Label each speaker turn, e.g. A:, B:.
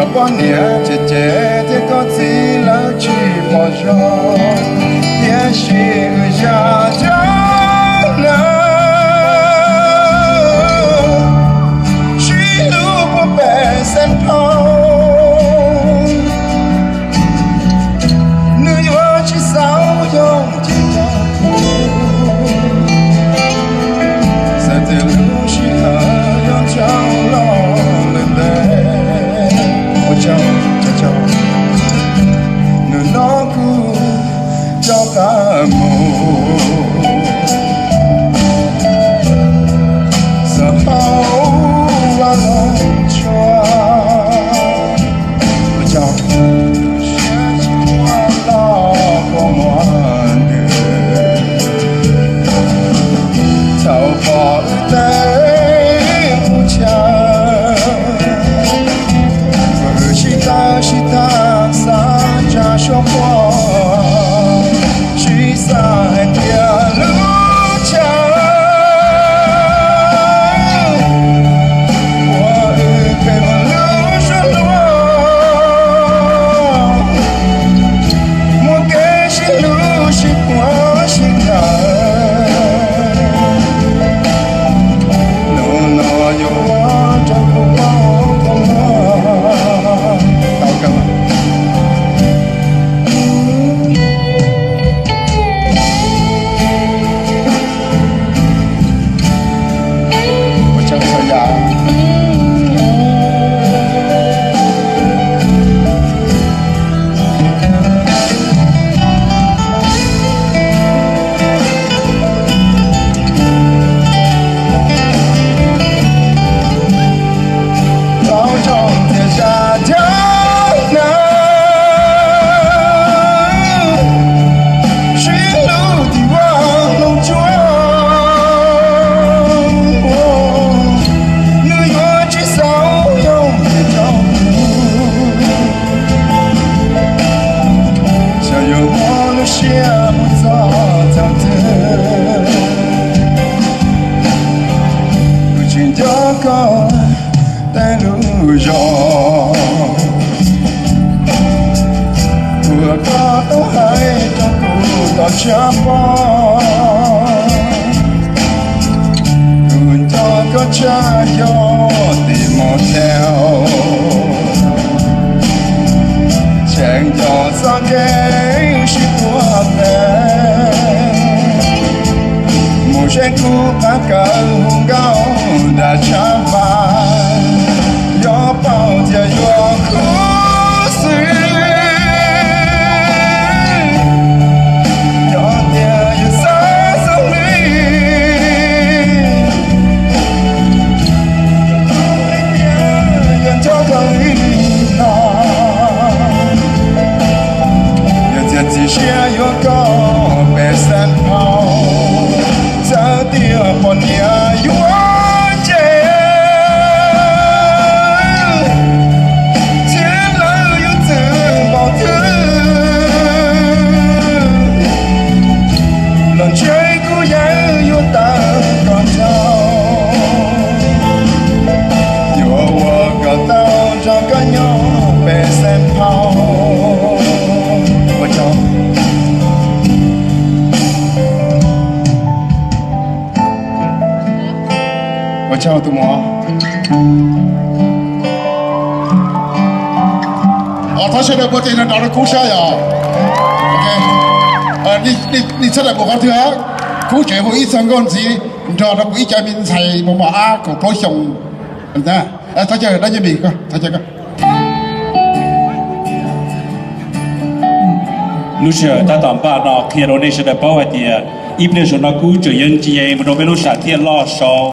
A: 有半年，姐姐的个子老去保守，也许下江南，去路不被山头，你我去扫用街道苦，在这路是何样长老了呢？叫，你那股叫干木，是好啊龙船，我叫，学起我老公玩的，草包的不强。是他撒家说话，是撒条路桥，我陪我路顺路，我给是路是我心爱，no有我照顾我。在路上，我哥都还照顾到家邦，跟着个家有的motel，前脚上给是我的，目前苦怕更高的长发。要抱着要哭死，要点有三生里，人就可以拿，人家只需要个白山炮，这地方你有我。我叫杜摩。他现在不在那拿着苦下呀。OK，你出来不好听啊？苦节会一上公司，你知道他不一家面菜，我把阿狗多凶，那他这个那就别个，他这个。
B: lúc xưa ta tạm ba nó khi đó nên sẽ được bảo vệ thì ít nên số nó cứ chỉ những gì mà nó mới lúc sáng thiên lo so